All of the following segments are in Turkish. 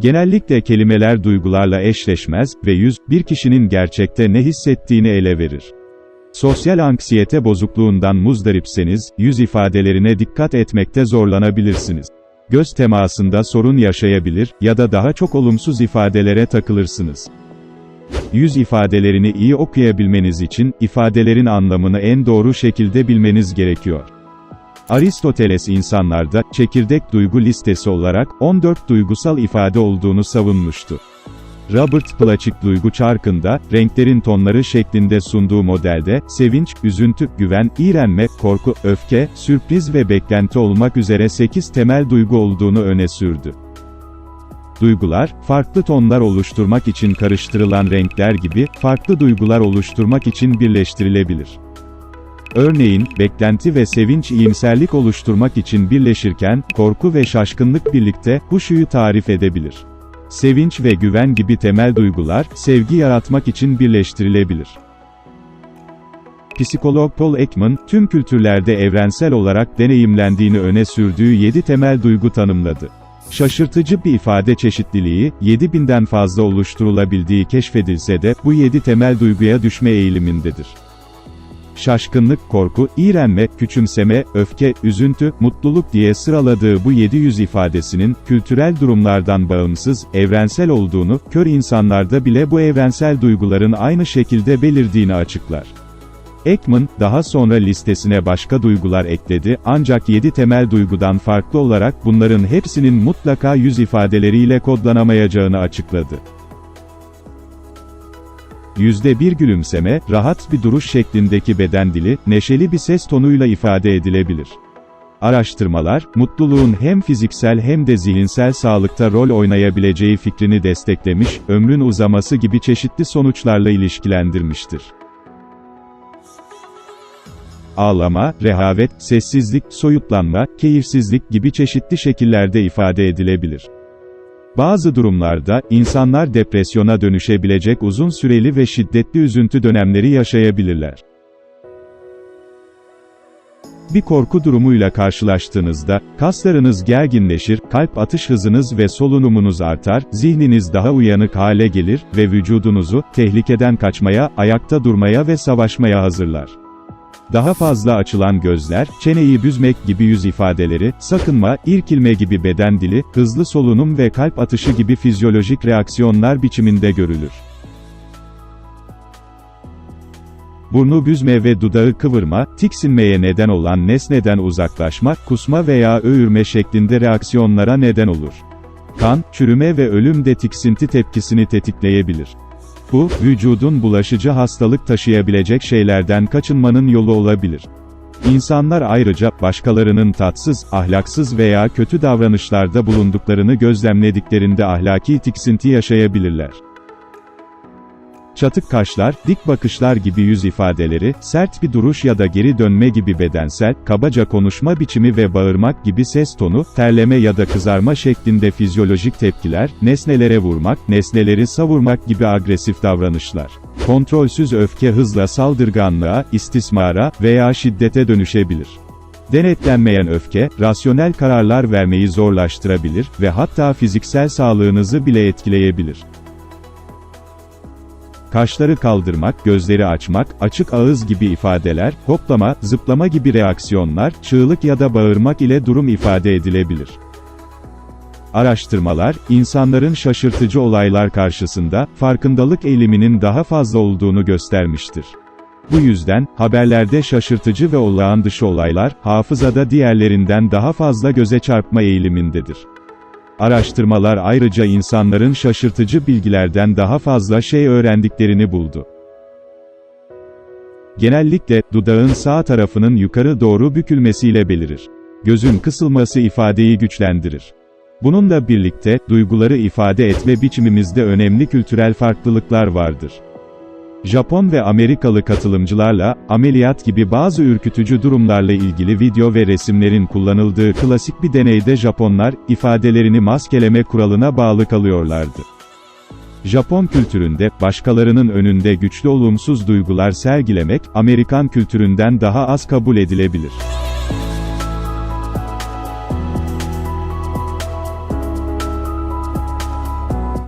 Genellikle kelimeler duygularla eşleşmez ve yüz, bir kişinin gerçekte ne hissettiğini ele verir. Sosyal anksiyete bozukluğundan muzdaripseniz, yüz ifadelerine dikkat etmekte zorlanabilirsiniz. Göz temasında sorun yaşayabilir ya da daha çok olumsuz ifadelere takılırsınız. Yüz ifadelerini iyi okuyabilmeniz için, ifadelerin anlamını en doğru şekilde bilmeniz gerekiyor. Aristoteles insanlarda, çekirdek duygu listesi olarak, 14 duygusal ifade olduğunu savunmuştu. Robert Plutchik duygu çarkında, renklerin tonları şeklinde sunduğu modelde, sevinç, üzüntü, güven, iğrenme, korku, öfke, sürpriz ve beklenti olmak üzere 8 temel duygu olduğunu öne sürdü. Duygular, farklı tonlar oluşturmak için karıştırılan renkler gibi, farklı duygular oluşturmak için birleştirilebilir. Örneğin, beklenti ve sevinç iyimserlik oluşturmak için birleşirken, korku ve şaşkınlık birlikte, huşuyu tarif edebilir. Sevinç ve güven gibi temel duygular, sevgi yaratmak için birleştirilebilir. Psikolog Paul Ekman, tüm kültürlerde evrensel olarak deneyimlendiğini öne sürdüğü 7 temel duygu tanımladı. Şaşırtıcı bir ifade çeşitliliği, 7000'den fazla oluşturulabildiği keşfedilse de, bu 7 temel duyguya düşme eğilimindedir. Şaşkınlık, korku, iğrenme, küçümseme, öfke, üzüntü, mutluluk diye sıraladığı bu 7 yüz ifadesinin, kültürel durumlardan bağımsız, evrensel olduğunu, kör insanlarda bile bu evrensel duyguların aynı şekilde belirdiğini açıklar. Ekman, daha sonra listesine başka duygular ekledi, ancak 7 temel duygudan farklı olarak bunların hepsinin mutlaka yüz ifadeleriyle kodlanamayacağını açıkladı. %1 gülümseme, rahat bir duruş şeklindeki beden dili, neşeli bir ses tonuyla ifade edilebilir. Araştırmalar, mutluluğun hem fiziksel hem de zihinsel sağlıkta rol oynayabileceği fikrini desteklemiş, ömrün uzaması gibi çeşitli sonuçlarla ilişkilendirmiştir. Ağlama, rehavet, sessizlik, soyutlanma, keyifsizlik gibi çeşitli şekillerde ifade edilebilir. Bazı durumlarda, insanlar depresyona dönüşebilecek uzun süreli ve şiddetli üzüntü dönemleri yaşayabilirler. Bir korku durumuyla karşılaştığınızda, kaslarınız gerginleşir, kalp atış hızınız ve solunumunuz artar, zihniniz daha uyanık hale gelir ve vücudunuzu, tehlikeden kaçmaya, ayakta durmaya ve savaşmaya hazırlar. Daha fazla açılan gözler, çeneyi büzmek gibi yüz ifadeleri, sakınma, irkilme gibi beden dili, hızlı solunum ve kalp atışı gibi fizyolojik reaksiyonlar biçiminde görülür. Burnu büzme ve dudağı kıvırma, tiksinmeye neden olan nesneden uzaklaşma, kusma veya öğürme şeklinde reaksiyonlara neden olur. Kan, çürüme ve ölüm de tiksinti tepkisini tetikleyebilir. Bu, vücudun bulaşıcı hastalık taşıyabilecek şeylerden kaçınmanın yolu olabilir. İnsanlar ayrıca, başkalarının tatsız, ahlaksız veya kötü davranışlarda bulunduklarını gözlemlediklerinde ahlaki tiksinti yaşayabilirler. Çatık kaşlar, dik bakışlar gibi yüz ifadeleri, sert bir duruş ya da geri dönme gibi bedensel, kabaca konuşma biçimi ve bağırmak gibi ses tonu, terleme ya da kızarma şeklinde fizyolojik tepkiler, nesnelere vurmak, nesneleri savurmak gibi agresif davranışlar. Kontrolsüz öfke hızla saldırganlığa, istismara veya şiddete dönüşebilir. Denetlenmeyen öfke, rasyonel kararlar vermeyi zorlaştırabilir ve hatta fiziksel sağlığınızı bile etkileyebilir. Kaşları kaldırmak, gözleri açmak, açık ağız gibi ifadeler, hoplama, zıplama gibi reaksiyonlar, çığlık ya da bağırmak ile durum ifade edilebilir. Araştırmalar, insanların şaşırtıcı olaylar karşısında, farkındalık eğiliminin daha fazla olduğunu göstermiştir. Bu yüzden, haberlerde şaşırtıcı ve olağan dışı olaylar, hafızada diğerlerinden daha fazla göze çarpma eğilimindedir. Araştırmalar ayrıca insanların şaşırtıcı bilgilerden daha fazla şey öğrendiklerini buldu. Genellikle, dudağın sağ tarafının yukarı doğru bükülmesiyle belirir. Gözün kısılması ifadeyi güçlendirir. Bununla birlikte, duyguları ifade etme biçimimizde önemli kültürel farklılıklar vardır. Japon ve Amerikalı katılımcılarla, ameliyat gibi bazı ürkütücü durumlarla ilgili video ve resimlerin kullanıldığı klasik bir deneyde Japonlar, ifadelerini maskeleme kuralına bağlı kalıyorlardı. Japon kültüründe, başkalarının önünde güçlü olumsuz duygular sergilemek, Amerikan kültüründen daha az kabul edilebilir.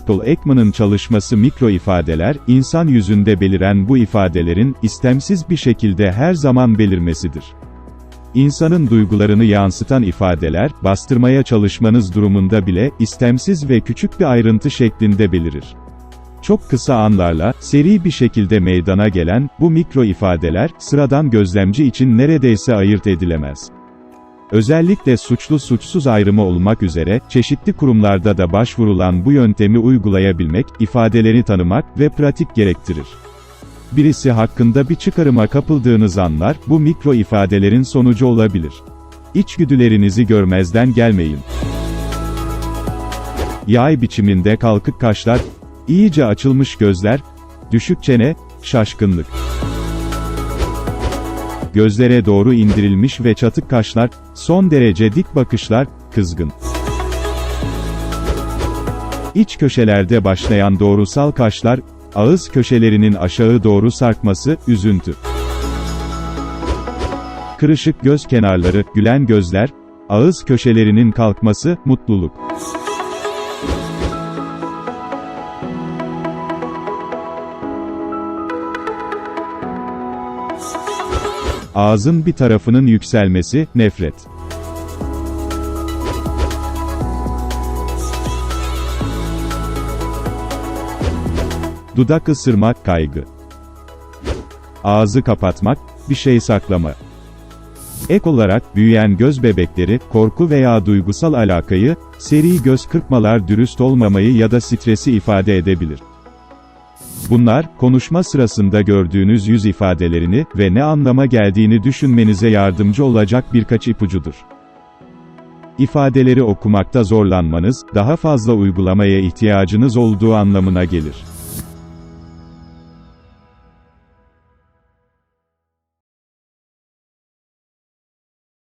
Paul Ekman'ın çalışması mikro ifadeler, insan yüzünde beliren bu ifadelerin, istemsiz bir şekilde her zaman belirmesidir. İnsanın duygularını yansıtan ifadeler, bastırmaya çalışmanız durumunda bile, istemsiz ve küçük bir ayrıntı şeklinde belirir. Çok kısa anlarla, seri bir şekilde meydana gelen, bu mikro ifadeler, sıradan gözlemci için neredeyse ayırt edilemez. Özellikle suçlu-suçsuz ayrımı olmak üzere, çeşitli kurumlarda da başvurulan bu yöntemi uygulayabilmek, ifadeleri tanımak ve pratik gerektirir. Birisi hakkında bir çıkarıma kapıldığınız anlar, bu mikro ifadelerin sonucu olabilir. İçgüdülerinizi görmezden gelmeyin. Yay biçiminde kalkık kaşlar, iyice açılmış gözler, düşük çene, şaşkınlık. Gözlere doğru indirilmiş ve çatık kaşlar, son derece dik bakışlar, kızgın. İç köşelerde başlayan doğrusal kaşlar, ağız köşelerinin aşağı doğru sarkması, üzüntü. Kırışık göz kenarları, gülen gözler, ağız köşelerinin kalkması, mutluluk. Ağzın bir tarafının yükselmesi, nefret. Dudak ısırmak, kaygı. Ağzı kapatmak, bir şey saklama. Ek olarak, büyüyen göz bebekleri, korku veya duygusal alakayı, seri göz kırpmalar dürüst olmamayı ya da stresi ifade edebilir. Bunlar, konuşma sırasında gördüğünüz yüz ifadelerini ve ne anlama geldiğini düşünmenize yardımcı olacak birkaç ipucudur. İfadeleri okumakta zorlanmanız, daha fazla uygulamaya ihtiyacınız olduğu anlamına gelir.